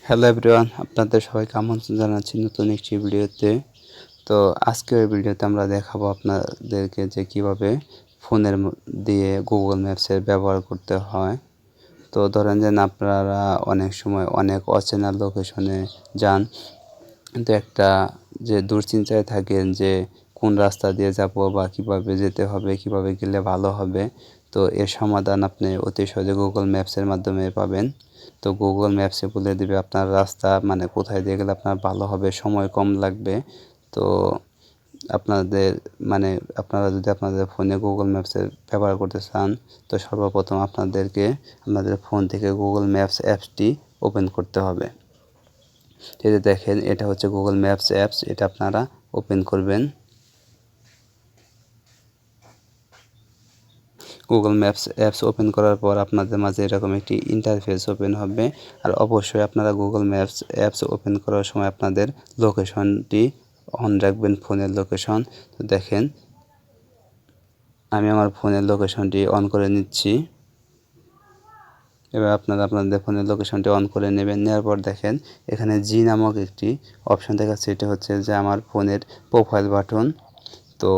Hello everyone, আপনাদের সবাইকে আমন্ত্রণ জানাচ্ছি নতুন একটি ভিডিওতে। তো আজকের ভিডিওতে আমরা দেখাবো আপনাদেরকে যে কিভাবে ফোনের দিয়ে গুগল ম্যাপসের ব্যবহার করতে হয়। তো ধরেন যে আপনারা অনেক সময় অনেক অচেনা লোকেশনে যান, কিন্তু একটা যে দুশ্চিন্তায় থাকেন যে কোন রাস্তা দিয়ে যাব বা কিভাবে যেতে হবে, কিভাবে গেলে ভালো হবে। তো এর সমাধান আপনি অতি সহজে গুগল ম্যাপসের মাধ্যমে পাবেন। তো গুগল ম্যাপসে বলে দেবে আপনার রাস্তা, মানে কোথায় দিয়ে গেলে আপনার ভালো হবে, সময় কম লাগবে। তো আপনাদের মানে আপনারা যদি আপনাদের ফোনে গুগল ম্যাপসের ব্যবহার করতে চান, তো সর্বপ্রথম আপনাদেরকে আপনাদের ফোন থেকে গুগল ম্যাপস অ্যাপসটি ওপেন করতে হবে। এই যে দেখেন, এটা হচ্ছে গুগল ম্যাপস অ্যাপস, এটা আপনারা ওপেন করবেন। গুগল ম্যাপস অ্যাপস ওপেন করার পর আপনাদের মাঝে এরকম একটি ইন্টারফেস ওপেন হবে। আর অবশ্যই আপনারা গুগল ম্যাপস অ্যাপস ওপেন করার সময় আপনাদের লোকেশনটি অন রাখবেন, ফোনের লোকেশন। তো দেখেন, আমি আমার ফোনের লোকেশনটি অন করে নিচ্ছি। এবার আপনারা আপনাদের ফোনের লোকেশনটি অন করে নেবেন। নেওয়ার পর দেখেন এখানে জি নামক একটি অপশন দেখাচ্ছে, এটা হচ্ছে যে আমার ফোনের প্রোফাইল বাটন। তো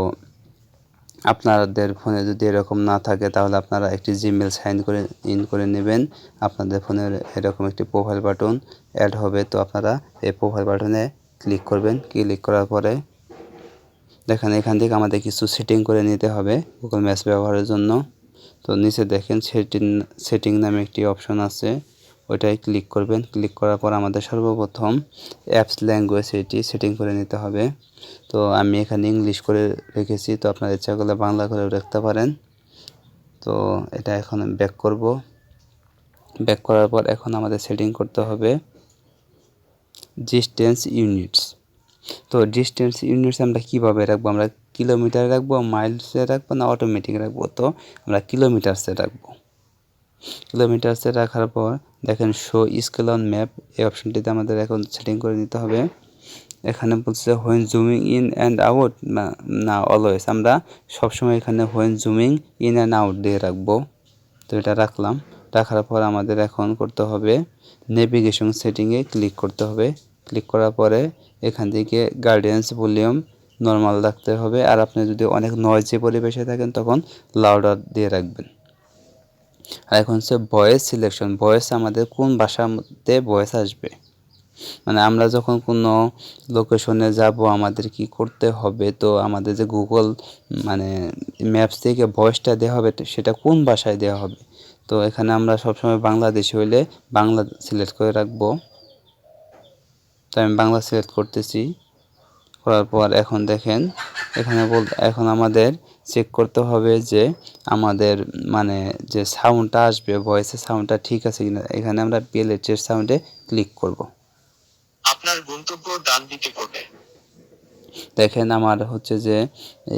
আপনাদের ফোনে যদি এরকম না থাকে তাহলে আপনারা একটি জিমেল সাইন করে ইন করে নেবেন। আপনাদের ফোনের এরকম একটি প্রোফাইল বাটন অ্যাড হবে। তো আপনারা এই প্রোফাইল বাটনে ক্লিক করবেন। ক্লিক করার পরে দেখেন এখান থেকে আমাদের কিছু সেটিং করে নিতে হবে গুগল ম্যাপস ব্যবহারের জন্য। তো নিচে দেখেন সেটিং নামে একটি অপশন আছে, ওইটাই ক্লিক করবেন। ক্লিক করার পর আমাদের সর্বপ্রথম অ্যাপস ল্যাঙ্গুয়েজ এটি সেটিং করে নিতে হবে। তো আমি এখানে ইংলিশ করে রেখেছি, তো আপনার ইচ্ছা করলে বাংলা করেও রাখতে পারেন। তো এটা এখন ব্যাক করব। ব্যাক করার পর এখন আমাদের সেটিং করতে হবে ডিস্টেন্স ইউনিটস। তো ডিস্টেন্স ইউনিটস আমরা কীভাবে রাখবো? আমরা কিলোমিটারে রাখবো, মাইলসে রাখবো, না অটোমেটিক রাখবো? তো আমরা কিলোমিটারসে রাখবো। কিলোমিটারসে রাখার পর দেখেন শো স্কেল অন ম্যাপ, এই অপশনটিতে আমাদের এখন সেটিং করে নিতে হবে। এখানে বলছে when zooming in and out, না অলওয়েজ, আমরা সবসময় এখানে when zooming in and out দিয়ে রাখবো। তো এটা রাখলাম। রাখার পর আমাদের এখন করতে হবে নেভিগেশন সেটিংয়ে ক্লিক করতে হবে। ক্লিক করার পরে এখান থেকে গাইডেন্স ভলিউম নর্মাল রাখতে হবে। আর আপনি যদি অনেক নয়েজি পরিবেশে থাকেন তখন লাউডার দিয়ে রাখবেন। আর এখন হচ্ছে ভয়েস সিলেকশন, ভয়েস আমাদের কোন ভাষার মধ্যে ভয়েস আসবে, মানে আমরা যখন কোনো লোকেশনে যাব আমাদের কি করতে হবে। তো আমাদের যে গুগল মানে ম্যাপস থেকে ভয়েসটা দেওয়া হবে সেটা কোন ভাষায় দেওয়া হবে। তো এখানে আমরা সবসময় বাংলাদেশি হইলে বাংলা সিলেক্ট করে রাখবো। তো আমি বাংলা সিলেক্ট করতেছি। করার পর এখন দেখেন এখানে এখন আমাদের চেক করতে হবে যে আমাদের মানে যে সাউন্ডটা আসবে, ভয়েসের সাউন্ডটা ঠিক আছে কিনা। এখানে আমরা পিএলএচের সাউন্ডে ক্লিক করব। আপনার গন্তব্য ডান দিকে পড়বে। দেখেন আমার হচ্ছে যে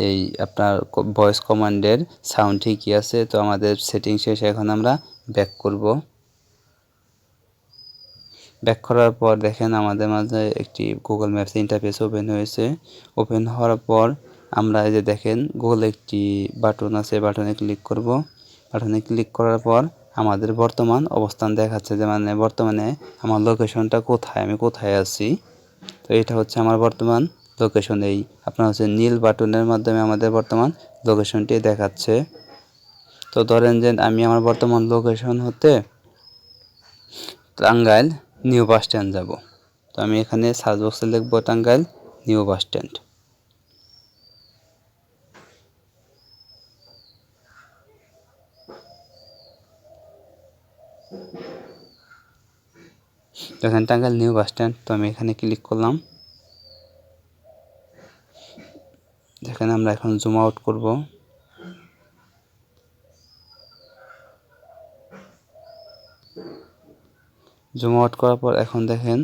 এই আপনার ভয়েস কমান্ডের সাউন্ড ঠিকই আছে। তো আমাদের সেটিং শেষে এখন আমরা ব্যাক করব। ব্যাক করার পর দেখেন আমাদের মাঝে একটি গুগল ম্যাপস ইন্টারফেস ওপেন হয়েছে। ওপেন হওয়ার পর আমরা এই যে দেখেন গুগল একটি বাটন আছে, বাটনে ক্লিক করব। বাটনে ক্লিক করার পর আমাদের বর্তমান অবস্থান দেখাচ্ছে, যে মানে বর্তমানে আমার লোকেশনটা কোথায়, আমি কোথায় আছি। তো এটা হচ্ছে আমার বর্তমান লোকেশন। এই আপনার হচ্ছে নীল বাটনের মাধ্যমে আমাদের বর্তমান লোকেশনটি দেখাচ্ছে। তো ধরেন যে আমি আমার বর্তমান লোকেশন হতে টাঙ্গাইল নিউ বাস স্ট্যান্ড যাব। তো আমি এখানে সার্চ বক্সে লিখব টাঙ্গাইল নিউ বাস স্ট্যান্ড। দেখেন টাঙ্গাইল নিউ বাস স্ট্যান্ড। তো আমি এখানে ক্লিক করলাম। দেখেন আমরা এখন জুম আউট করব। জুম আউট করার পর এখন দেখেন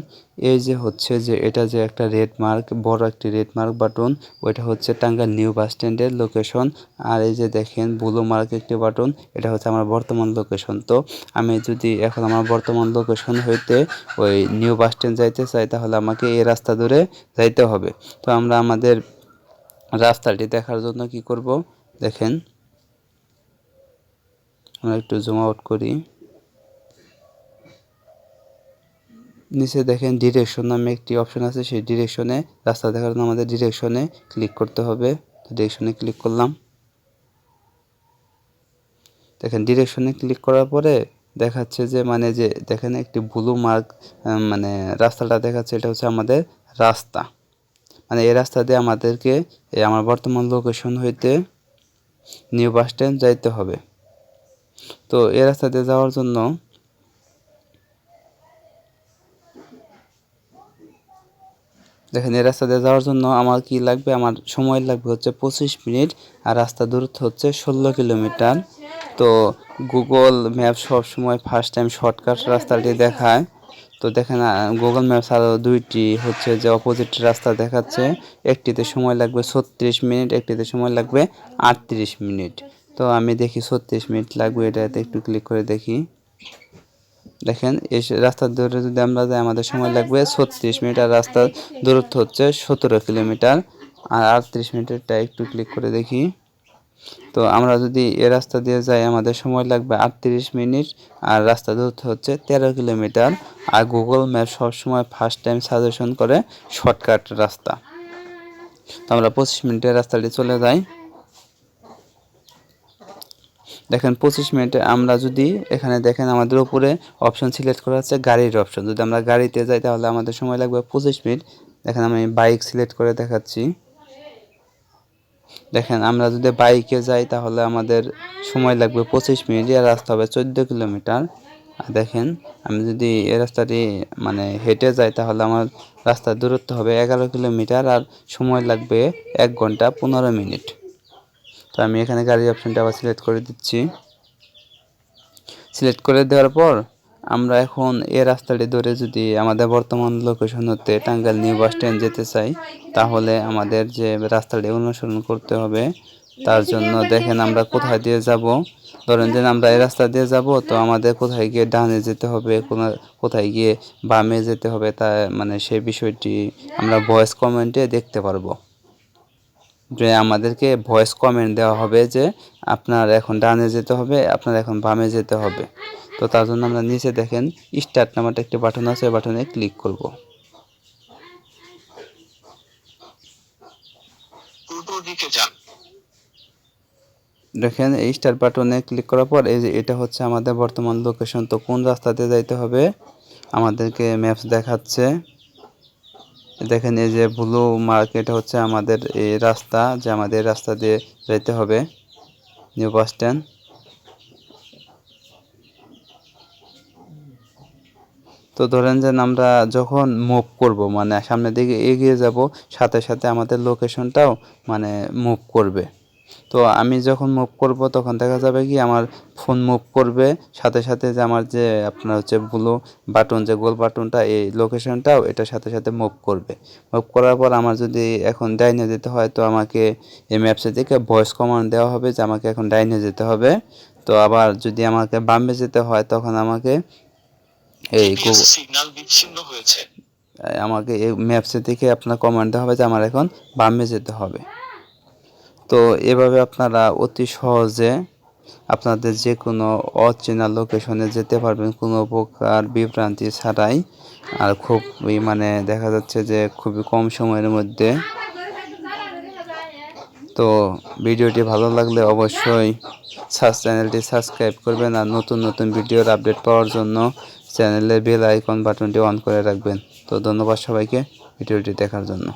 এই যে হচ্ছে যে এটা যে একটা রেড মার্ক, বড় একটি রেড মার্ক বাটন, ওইটা হচ্ছে টাঙ্গাইল নিউ বাস স্ট্যান্ডের লোকেশন। আর এই যে দেখেন ব্লু মার্ক একটি বাটন, এটা হচ্ছে আমার বর্তমান লোকেশন। তো আমি যদি এখন আমার বর্তমান লোকেশন হইতে ওই নিউ বাস স্ট্যান্ড যাইতে চাই তাহলে আমাকে এই রাস্তা ধরে যাইতে হবে। তো আমরা আমাদের রাস্তাটি দেখার জন্য কি করব, দেখেন আমরা একটু জুম আউট করি। নিচে দেখেন ডিরেকশন নামে একটি অপশন আছে, সেই ডিরেকশনে রাস্তা দেখার জন্য আমাদের ডিরেকশনে ক্লিক করতে হবে। ডিরেকশনে ক্লিক করলাম। দেখেন ডিরেকশনে ক্লিক করার পরে দেখাচ্ছে যে মানে যে দেখেন একটি ব্লু মার্ক মানে রাস্তাটা দেখাচ্ছে, এটা হচ্ছে আমাদের রাস্তা। মানে এই রাস্তা দিয়ে আমাদেরকে আমার বর্তমান লোকেশন হইতে নিউ বাস স্ট্যান্ড যাইতে হবে। তো এই রাস্তা দিয়ে যাওয়ার জন্য দেখেন এই রাস্তা দিয়ে যাওয়ার জন্য আমার কি লাগবে, আমার সময় লাগবে হচ্ছে 25 মিনিট, আর রাস্তা দূরত্ব হচ্ছে 16 কিলোমিটার। তো গুগল ম্যাপ সব সময় ফার্স্ট টাইম শর্টকাট রাস্তাটি দেখায়। তো দেখেন গুগল ম্যাপস আরও দুইটি হচ্ছে যে অপোজিট রাস্তা দেখাচ্ছে, একটিতে সময় লাগবে 36 মিনিট, একটিতে সময় লাগবে 38 মিনিট। তো আমি দেখি 36 মিনিট লাগবে, এটাতে একটু ক্লিক করে দেখি। দেখেন এই রাস্তার ধরে যদি আমরা যাই আমাদের সময় লাগবে 36 মিনিট, আর রাস্তার দূরত্ব হচ্ছে 17 কিলোমিটার। আর 38 মিনিটেরটা একটু ক্লিক করে দেখি। তো আমরা যদি এ রাস্তা দিয়ে যাই আমাদের সময় লাগবে 38 মিনিট, আর রাস্তা দূরত্ব হচ্ছে 13 কিলোমিটার। আর গুগল ম্যাপ সবসময় ফার্স্ট টাইম সাজেশন করে শর্টকাট রাস্তা। তো আমরা 25 মিনিটের রাস্তাটি চলে যাই। দেখেন 25 মিনিটে আমরা যদি এখানে দেখেন আমাদের উপরে অপশন সিলেক্ট করা আছে গাড়ির অপশন, যদি আমরা গাড়িতে যাই তাহলে আমাদের সময় লাগবে 25 মিনিট। দেখেন আমি বাইক সিলেক্ট করে দেখাচ্ছি। দেখেন আমরা যদি বাইকে যাই তাহলে আমাদের সময় লাগবে 25 মিনিট, আর রাস্তা হবে 14 কিলোমিটার। আর দেখেন আমি যদি এই রাস্তাটি মানে হেঁটে যাই তাহলে আমার রাস্তার দূরত্ব হবে 11 কিলোমিটার, আর সময় লাগবে 1 ঘন্টা 15 মিনিট। তো আমি এখানে গাড়ির অপশনটা আবার সিলেক্ট করে দিচ্ছি। সিলেক্ট করে দেওয়ার পর আমরা এখন এই রাস্তাটি ধরে যদি আমাদের বর্তমান লোকেশন হতে টাঙ্গাইল নিউ বাস স্ট্যান্ড যেতে চাই, তাহলে আমাদের যে রাস্তাটি অনুসরণ করতে হবে। তার জন্য দেখেন আমরা কোথায় দিয়ে যাব। ধরেন যে আমরা এই রাস্তা দিয়ে যাব, তো আমাদের কোথায় গিয়ে ডানে যেতে হবে, কোথায় গিয়ে বামে যেতে হবে, তা মানে সেই বিষয়টি আমরা ভয়েস কমেন্টে দেখতে পারবো। যে আমাদেরকে ভয়েস কমেন্ট দেওয়া হবে যে আপনার এখন ডানে যেতে হবে, আপনার এখন বামে যেতে হবে। তো তার জন্য আমরা নিচে দেখেন স্টার্ট নামে একটি বাটন আছে, ওই বাটনে ক্লিক করব। পূর্ব দিকে যান। দেখেন এই স্টার্ট বাটনে ক্লিক করার পর এই যে এটা হচ্ছে আমাদের বর্তমান লোকেশন। তো কোন রাস্তাতে যাইতে হবে আমাদেরকে ম্যাপস দেখাচ্ছে। দেখেন এই যে ব্লু মার্কেট হচ্ছে আমাদের এই রাস্তা, যে আমাদের রাস্তা দিয়ে যাইতে হবে নিউ বাস স্ট্যান্ড। তো ধরেন যে আমরা যখন মুভ করব মানে সামনের দিকে এগিয়ে যাব, সাথে সাথে আমাদের লোকেশনটাও মানে মুভ করবে। তো আমি যখন মুভ করব তখন দেখা যাবে কি আমার ফোন মুভ করবে, সাথে সাথে যে আমার যে আপনার হচ্ছে ব্লু বাটন যে গোল বাটনটা, এই লোকেশনটাও এটার সাথে সাথে মুভ করবে। মুভ করার পর আমার যদি এখন ডাইনে যেতে হয়, তো আমাকে এই ম্যাপসে থেকে ভয়েস কমান্ড দেওয়া হবে যে আমাকে এখন ডাইনে যেতে হবে। তো আবার যদি আমাকে বামে যেতে হয় তখন আমাকে এই সিগন্যাল বিচ্ছিন্ন হয়েছে। আমাকে এই ম্যাপসে থেকে আপনার কমান্ড দেওয়া হবে যে আমার এখন বামে যেতে হবে। তো এভাবে আপনারা অতি সহজে আপনাদের যে কোনো অচেনা লোকেশনে যেতে পারবেন কোনো প্রকার বিভ্রান্তি ছাড়াই, আর খুব মানে দেখা যাচ্ছে যে খুবই কম সময়ের মধ্যে। তো ভিডিওটি ভালো লাগলে অবশ্যই চ্যানেলটি সাবস্ক্রাইব করবেন, আর নতুন নতুন ভিডিওর আপডেট পাওয়ার জন্য চ্যানেলের বেল আইকন বাটনটি অন করে রাখবেন। তো ধন্যবাদ সবাইকে ভিডিওটি দেখার জন্য।